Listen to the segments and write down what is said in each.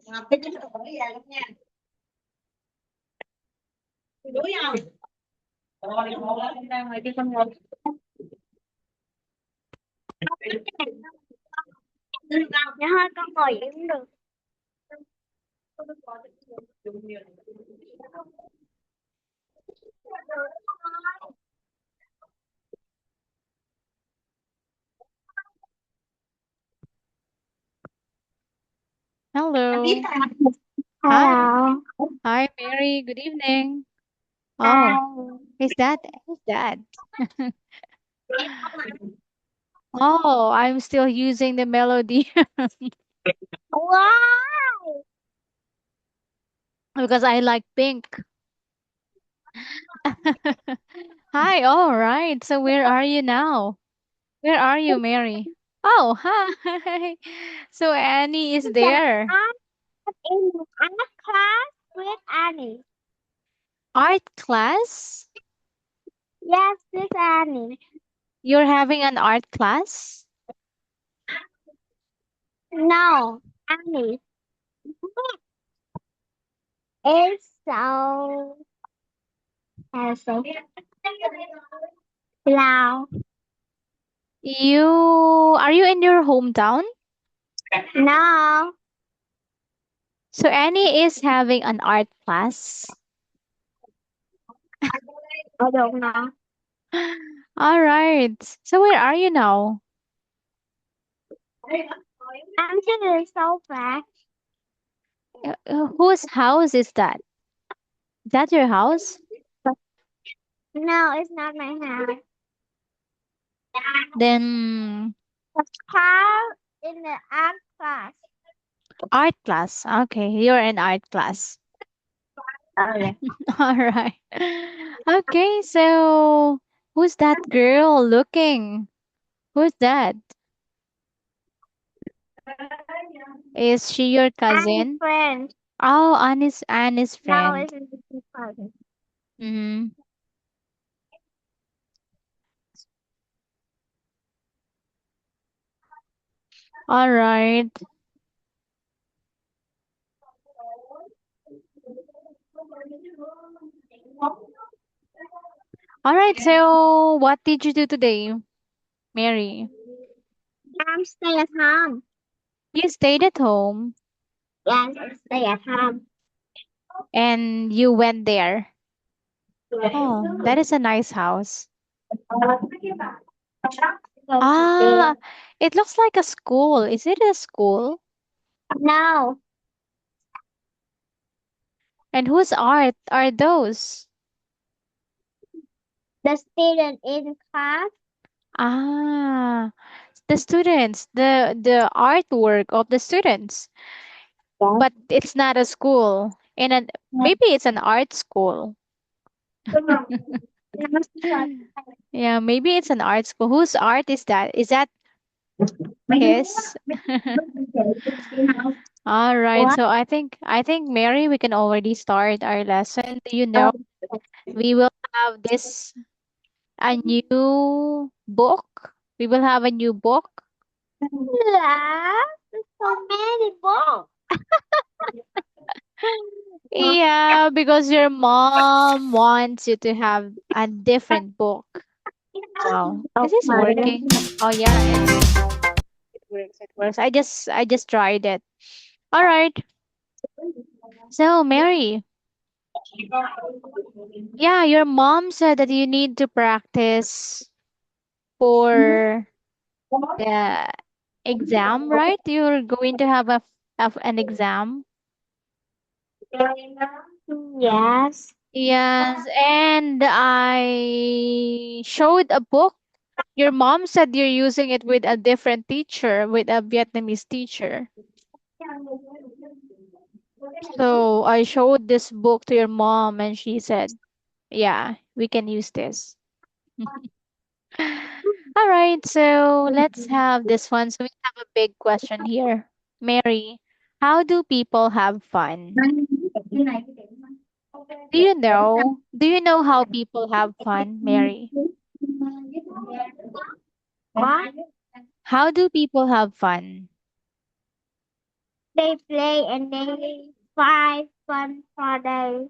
Dạ thôi con ngồi vậy cũng được. Hello. Hi. Hello. Hi, Mary. Good evening. Oh, Hi. is that? Who's that? Oh, I'm still using the melody Wow. because I like pink. Hi. All right. So where are you now? Where are you, Mary? Oh, hi. So Annie is Dạ, there. I'm in art class with Annie. Art class? Yes, this Annie. You're having an art class? No, Annie. It's so loud. You are you in your hometown? No, So Annie is having an art class. I don't know. All right. So where are you now? I'm to the sofa. Whose house is that? Is that your house? No, it's not my house. Then The car in the art class. art class. Okay, you're in art class. Okay. All right. Okay, so who's that girl looking? Who's that? Is she your Annie's cousin? friend. Oh, Annie's No, friend. it's not my cousin. Mm-hmm. All right. All right. So what did you do today, Mary? I'm stay at home. You stayed at home Yes, I stay at home. and you went there. Oh, that is a nice house. Go to bed. Ah, it looks like a school. Is it a school? No, And whose art are those? the student in class. Ah, the students, the artwork of the students. Yes. But it's not a school. In an maybe it's an art school. Yeah, maybe it's an art school. Whose art is that? Is that his? All right. What? So I think Mary, we can already start our lesson. Do you know we will have this a new book? We will have a new book. Yeah, there's so many books. Yeah, because your mom wants you to have a different book. Wow. Is this Okay. working? Oh yeah, it works. It works. I just tried it. All right. So, Mary, yeah, your mom said that you need to practice for the exam, right? You're going to have an exam. Yes. Yes, and I showed a book. Your mom said you're using it with a different teacher, with a Vietnamese teacher. So I showed this book to your mom, and she said, "Yeah, we can use this." All right, so let's have this one. So we have a big question here. Mary, how do people have fun? Do you know how people have fun, Mary? What? How do people have fun? They play and they find fun for day.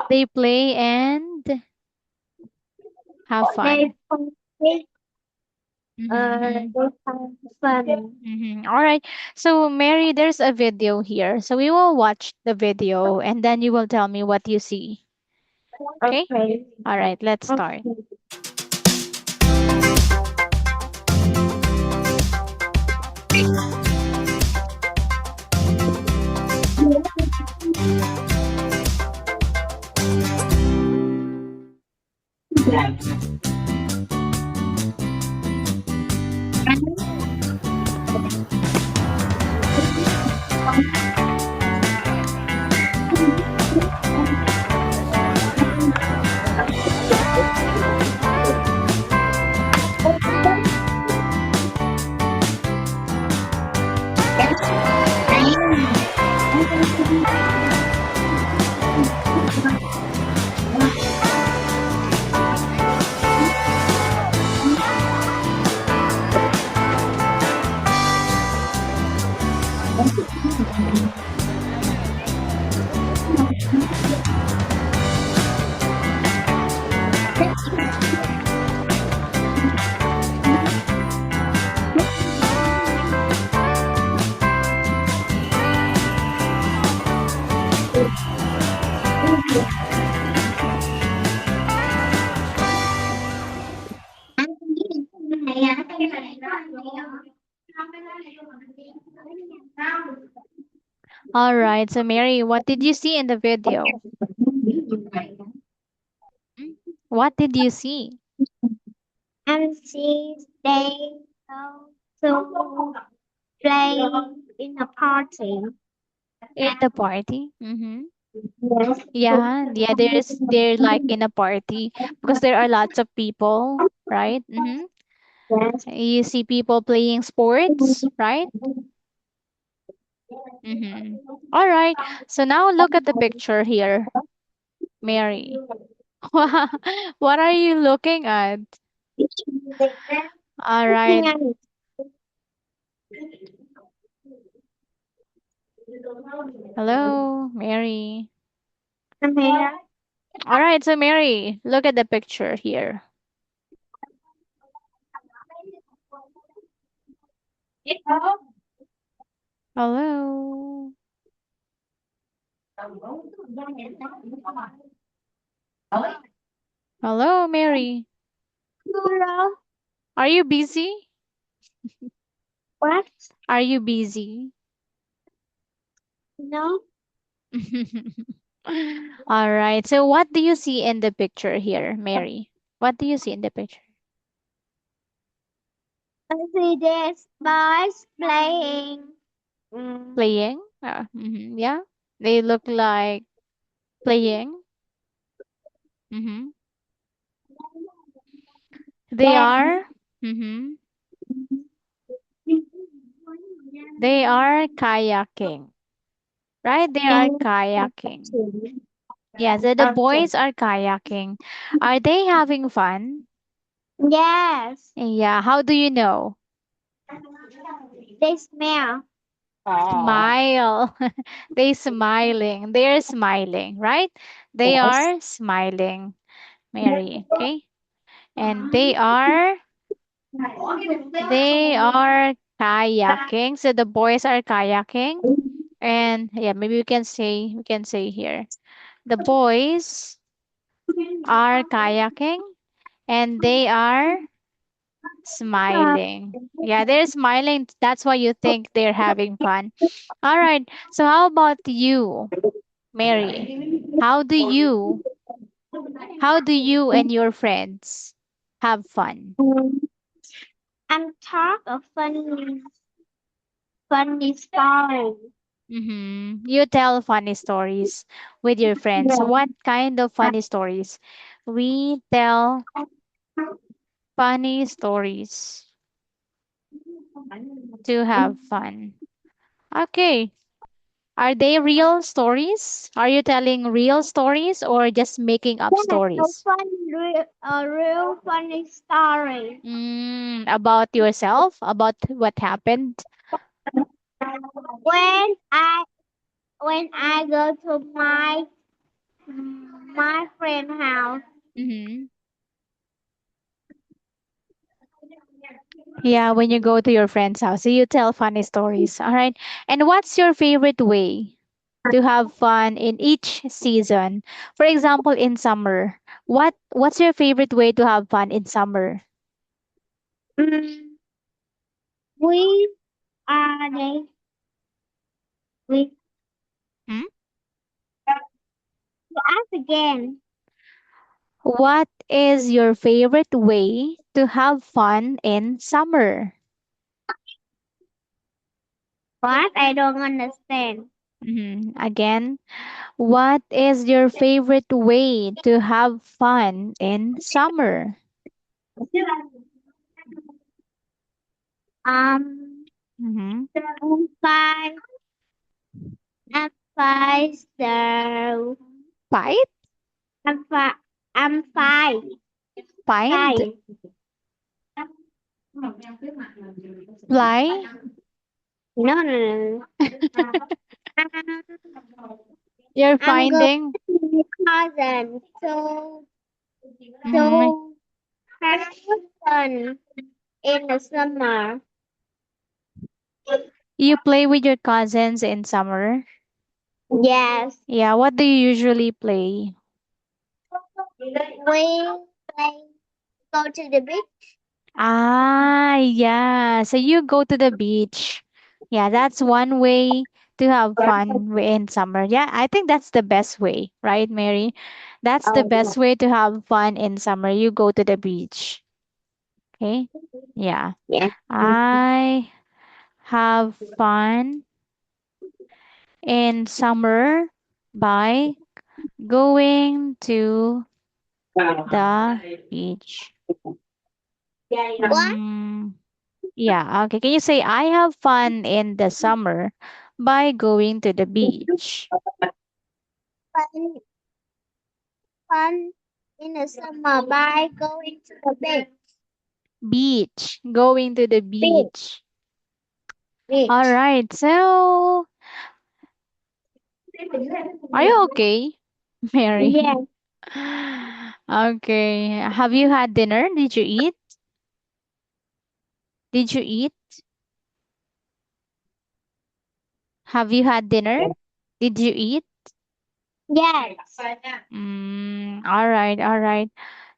They play and have They fun. play, Mm-hmm. they find fun. Mm-hmm. All right. So, Mary, there's a video here. So we will watch the video and then you will tell me what you see. Okay? Okay. All right, let's start. Okay. All right. So, Mary, what did you see in the video? Hmm? What did you see And since they also play in a party. in the party? Mm-hmm. Yes. Yeah, yeah, they're like in a party because there are lots of people, right? Mm-hmm. Yes. You see people playing sports, right? Mm-hmm. All right. So now look at the picture here, Mary. What are you looking at? All right. Looking at it. Hello, Mary. Camera. All right, so Mary, look at the picture here. Hello. Hello, Mary. Hello. Are you busy? What? Are you busy? No. All right. So what do you see in the picture here, Mary? What do you see in the picture? I see this boys playing. Playing? Yeah. They look like playing. Mm-hmm. They Yes. are. Mm-hmm. They are kayaking, right? They are And kayaking. Yeah, so the okay. boys are kayaking. Are they having fun? Yes. Yeah, how do you know? They smell. Smile. They smiling. They're smiling, right? They Yes. are smiling, Mary. Okay. And they are kayaking. So the boys are kayaking. And yeah, maybe we can say here. The boys are kayaking and they are smiling. Yeah, they're smiling. That's why you think they're having fun. All right. So how about you, Mary? How do you how do you and your friends have fun? And talk a funny story. Mm-hmm. You tell funny stories with your friends. Yeah. What kind of funny stories? We tell funny stories to have fun. Okay. Are they real stories? Are you telling real stories or just making up Yes, stories? a real funny story. About yourself, about what happened. When I when I go to my friend house. Mm-hmm. Yeah, when you go to your friend's house, so you tell funny stories. All right. And what's your favorite way to have fun in each season? For example, in summer, what's your favorite way to have fun in summer? Mm, we are the we Hmm? ask again. What is your favorite way to have fun in summer? What? I don't understand. Again, what is your favorite way to have fun in summer? Um, Mm-hmm. five and five. So Fight? I'm five. I'm five. Find? Five. Fly? No, no, no. You're I'm going finding? to my cousin. So Mm, so have fun in the summer. you play with your cousins in summer? Yes. Yeah, what do you usually play? We play go to the beach. Ah, yeah. So you go to the beach. Yeah, that's one way to have fun in summer. Yeah, I think that's the best way, right, Mary? That's the best way to have fun in summer. You go to the beach. Okay? Yeah. Yes. I have fun in summer by going to the beach. What? Mm, yeah, okay. Can you say I have fun in the summer by going to the beach? Fun, fun in the summer by going to the Beach, going to the beach. beach. All Beach. right. So, are you okay, Mary? Yes. Okay. Have you had dinner? Did you eat? Did you eat? Have you had dinner? Did you eat? Yes. All right, all right.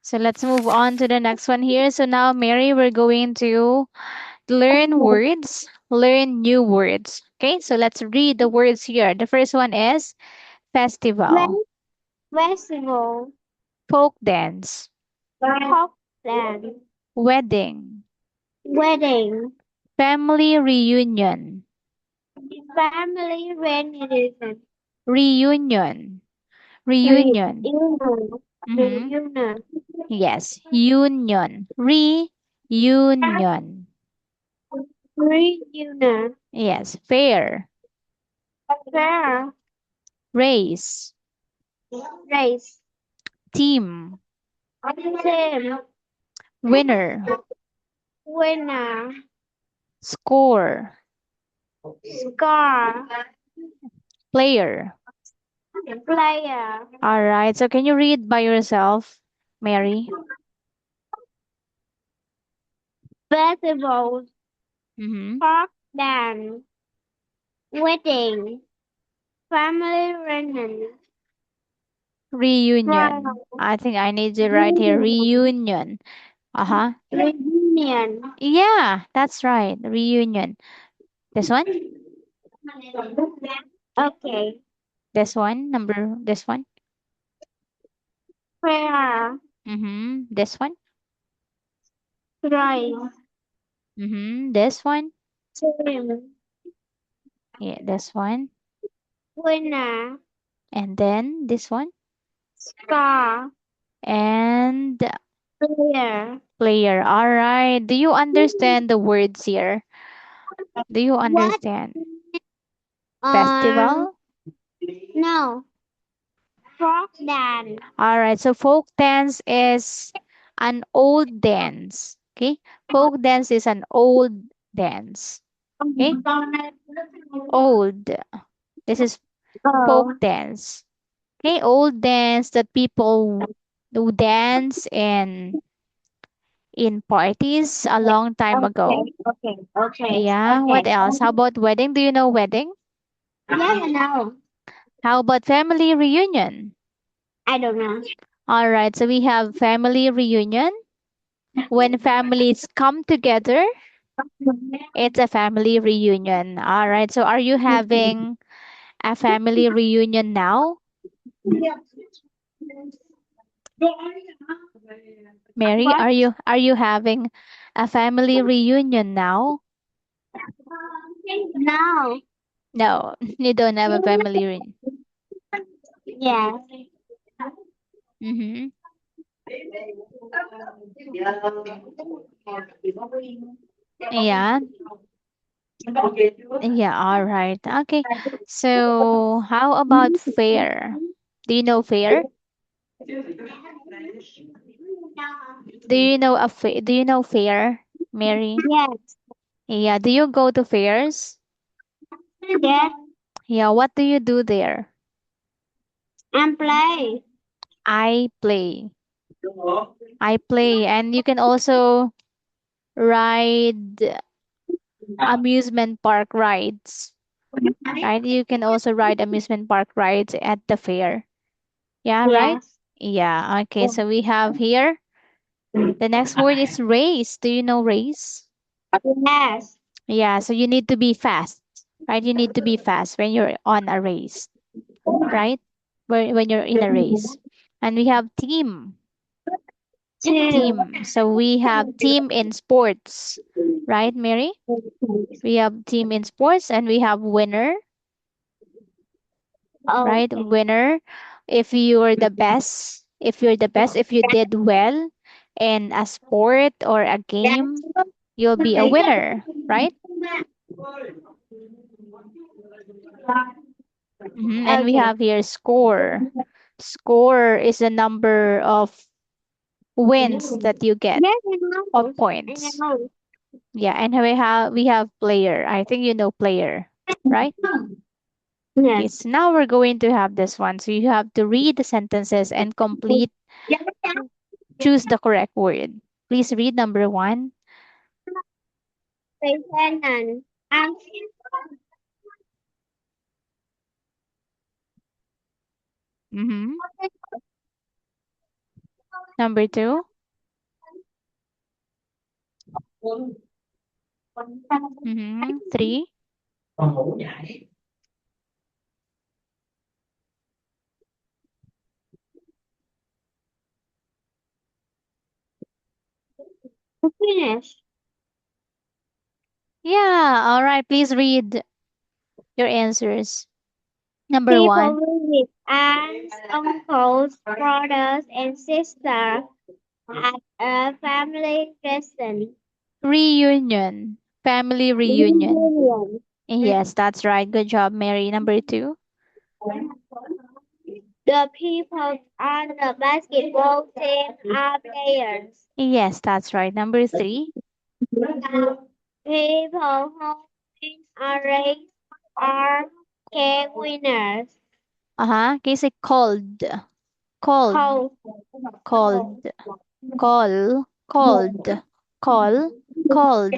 So let's move on to the next one here. So now, Mary, we're going to learn words, learn new words. Okay, so let's read the words here. The first one is festival, Festival. folk dance, Hopland. wedding, Wedding. family reunion, Family reunion. reunion, reunion. Reunion. Mm-hmm. Reunion. Yes, union, reunion. Reunion. Yes, fair, Fair. race, Race. team, Team. winner, Winner. score, Score. player. Player. All right. So can you read by yourself, Mary? Festival. Mm-hmm. Park dance. Wedding. Family reunion. Reunion. Trial. I think I need to write here. Reunion. Reunion. Uh-huh. Reunion. Yeah, that's right. Reunion. This one? Okay. This one? Number this one? Prayer. Mm-hmm. This one? Rice. Mm-hmm. This one? Team. Yeah, this one. Winner. And then this one. Scar. And Player. player. All right. Do you understand the words here? Do you What? understand? Um. Festival? No. Frog dance. All right, so folk dance is an old dance. Okay, folk dance is an old dance. Okay, old. This is folk Oh, dance. Okay, old dance that people do dance in parties a long time ago. Yeah, what okay. else? How about wedding? Do you know wedding? Yeah, I know. How about family reunion? I don't know. All right, so we have family reunion. When families come together, it's a family reunion. All right, so are you having a family reunion now? Mary, What? are you having a family reunion now? No. No, you don't have a family reunion. Yes. Mm-hmm. Yeah, yeah, all right. Okay. So how about fair? Do you know fair? Do you know fair, Mary? Yes. Yeah, do you go to fairs? Yes. Yeah, what do you do there? And play. I play. I play, and you can also ride amusement park rides, right? You can also ride amusement park rides at the fair. Yeah, right? Yes. Yeah, okay. So we have here the next word is race. Do you know race? Yes. Yeah, so you need to be fast, right? You need to be fast when you're on a race, right? When you're in a race. And we have team. Two. Team. So we have team in sports, right, Mary? We have team in sports and we have winner, right? Okay. Winner. If you did well in a sport or a game, you'll be a winner, right? And we Okay. have here score. Score is the number of wins that you get Yes, I of know. I points. know. Yeah, and we have player. I think you know player, right? Okay, Yes. so now we're going to have this one. So you have to read the sentences and complete, choose the correct word. Please read number one. Lieutenant. And Mm-hmm. Number two. Mm-hmm. Three. finish. Yeah, all right. Please read your answers. Number one, People visit aunts, uncles, brothers, and sisters at a family gathering. reunion. Family reunion. Reunion. Yes, that's right. Good job, Mary. Number two. The people on the basketball team are players. Yes, that's right. Number three. People who win a race are game winners. Uh-huh. Okay, say called. Called. Cold. Called. Call. Called. Call. Called.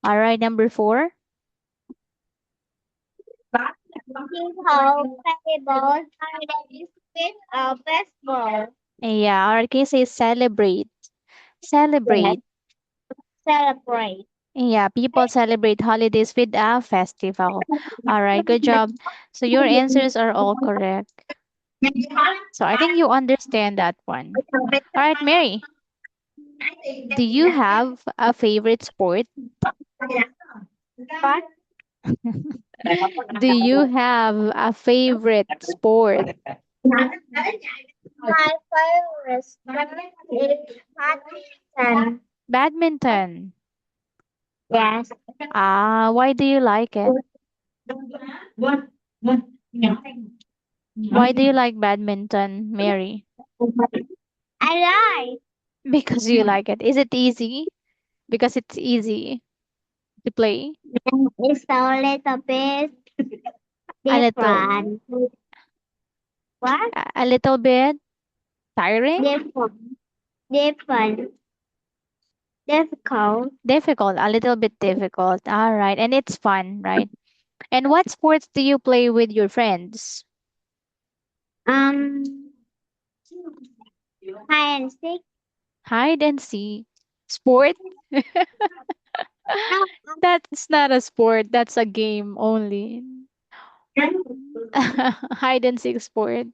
All right, number four. People play ball nowadays with a baseball. Yeah, all right. Okay, say celebrate. Yes. Celebrate. Celebrate. Yeah, people celebrate holidays with a festival. All right, good job. So your answers are all correct. So I think you understand that one. All right, Mary, do you have a favorite sport? But Do you have a favorite sport? my favorite sport is badminton. Badminton. Yes. Ah, why do you like it? Why do you like badminton, Mary? I like. Because you like it. Is it easy? Because it's easy. to play? It's a little bit A little, different. What? a little bit tiring? Different. Different. Difficult. Difficult, a little bit difficult. All right. And it's fun, right? And what sports do you play with your friends? Um, hide and seek. Hide and seek. Sport? No. That's not a sport, that's a game only. Hide and seek sport.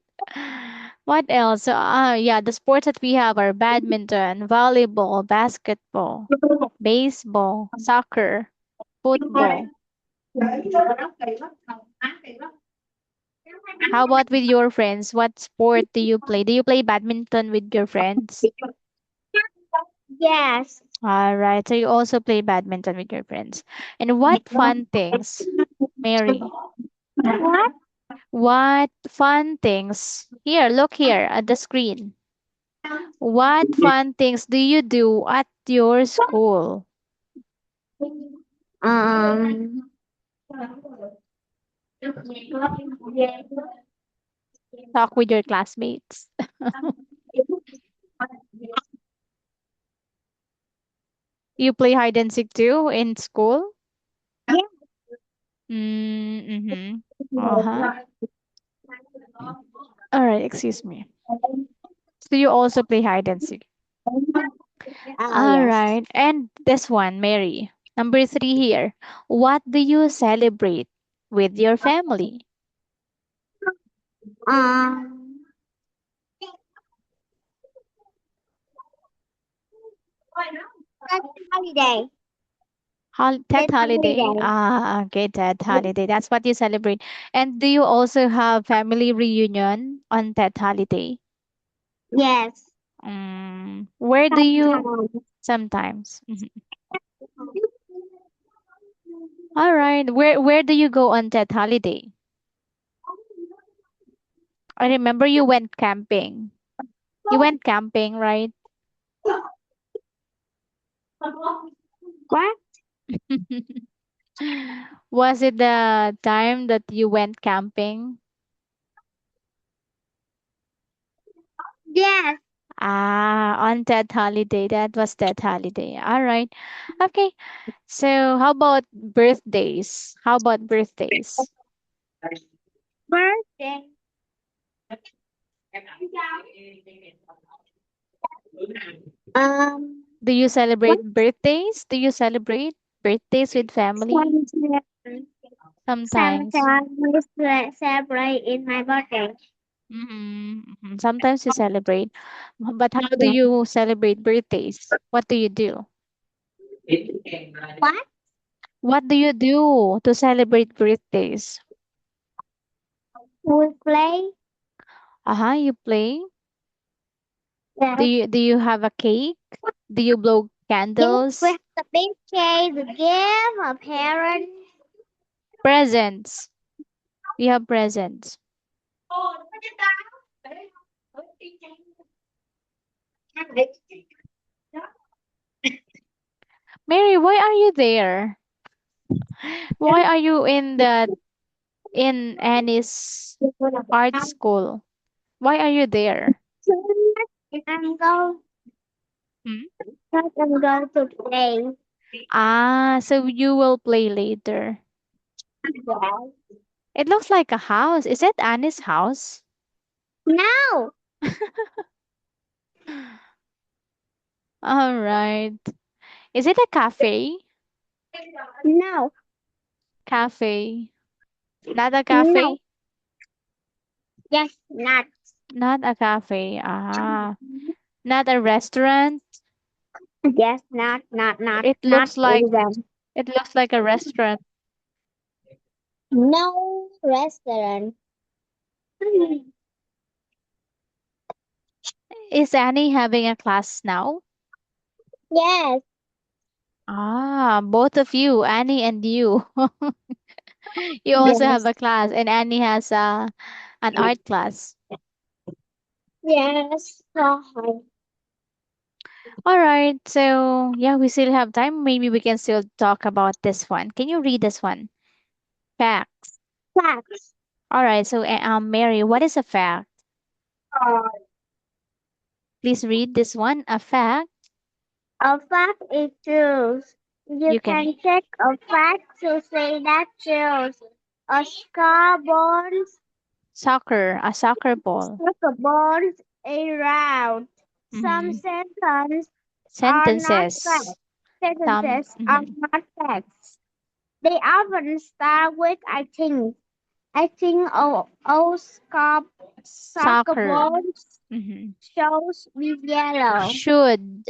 What else? Yeah, the sports that we have are badminton, volleyball, basketball, baseball, soccer, football. How about with your friends? What sport do you play? Do you play badminton with your friends? Yes. All right, so you also play badminton with your friends. And what fun things, Mary? What? What fun things? Here, look here at the screen. What fun things do you do at your school? Um, Talk with your classmates. You play hide and seek too in school? Mm-hmm. Uh-huh. All right, excuse me. So you also play hide and seek. oh, All yes. right. And this one, Mary. Number three here. What do you celebrate with your family? Um, that's holiday. Tet That's holiday. holiday. Ah, okay, Tet holiday. That's what you celebrate. And do you also have family reunion on Tet holiday? Yes. Where do you Sometimes. sometimes? Mhm. All right. Where do you go on Tet holiday? I remember you went camping. You went camping, right? What? Was it the time that you went camping? Yes. On that holiday. That was that holiday. All right. Okay. So how about birthdays? How about birthdays? Birthday. Um, Do you what? celebrate birthdays? Do you celebrate birthdays with family? Sometimes. Sometimes. Sometimes we celebrate in my birthday. Sometimes you celebrate. But how do Yeah. you celebrate birthdays? What do you do? What? What do you do to celebrate birthdays? We play. Uh-huh, you play. Do Yes. you have a cake? Do you blow Yes. We candles? have the big cake to give our parents. Presents. You have presents. Mary, why are you there? Why are you in Annie's art school? Why are you there? I'm going. Hmm? I'm going to play. Ah, so you will play later. It looks like a house. Is it Annie's house? No. All right. Is it a cafe? No. Cafe. Not a No. cafe? Yes. Not. Not a cafe. Not a restaurant. Yes. Not. Not. Not. It Not looks like even. it looks like a restaurant. No restaurant. Is Annie having a class now? Yes. Both of you, Annie and you. You also have Yes. a class, and Annie has an art class. Yes. Oh, All right. So, yeah, we still have time. Maybe we can still talk about this one. Can you read this one? Facts. Facts. All right. So, Mary, what is a fact? Please read this one. A fact. A fact is true. You You can can check a fact to say that shows. A scoreboard, soccer, a soccer ball. soccerboard, a round. Some Mm-hmm. sentences are not Sentences. facts. Sentences are Mm-hmm. not facts. They often start with I think. I think soccer Soccer. balls Mm-hmm. shows be yellow. Should.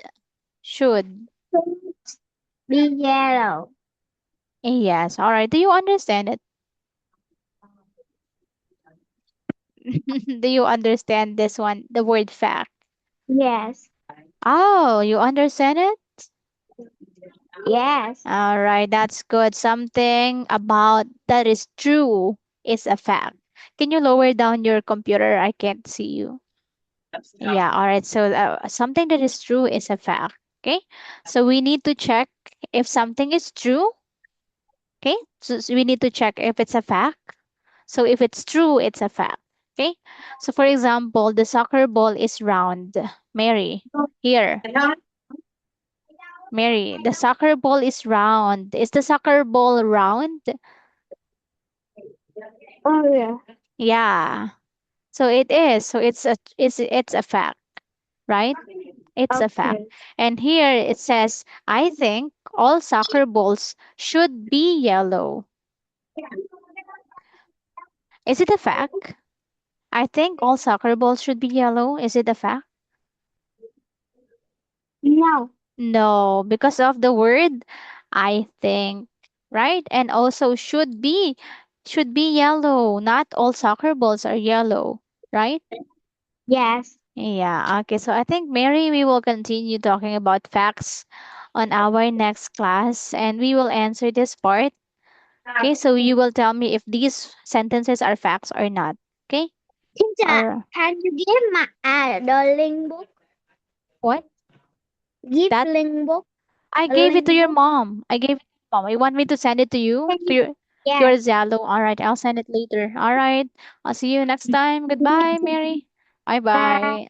Should. Should be yellow. Yes. All right. Do you understand it? Do you understand this one? The word fact. Yes. Oh, you understand it? Yes. All right, that's good. Something about that is true is a fact. Can you lower down your computer? I can't see you. Yeah, all right. So something that is true is a fact. Okay. So we need to check if something is true. Okay. So we need to check if it's a fact. So if it's true, it's a fact. Okay. So for example, the soccer ball is round. Mary, here. Mary, the soccer ball is round. Is the soccer ball round? Oh yeah. Yeah. So it is. So it's a fact, right? It's a fact. Okay. And here it says, I think all soccer balls should be yellow. Is it a fact? I think all soccer balls should be yellow. Is it a fact? No. No, because of the word I think, right? And also should be yellow. Not all soccer balls are yellow, right? Yes. Yeah, okay. So I think, Mary, we will continue talking about facts on our next class and we will answer this part. Okay, so you will tell me if these sentences are facts or not. Okay? Teacher, Or can you give my the link book? what? Give That link book. I A gave it to link your book. mom. I gave it to your mom. You want me to send it to you? Can To you? your Yes. Zalo. All right, I'll send it later. All right. I'll see you next time. Goodbye, Mary. Bye Bye. bye.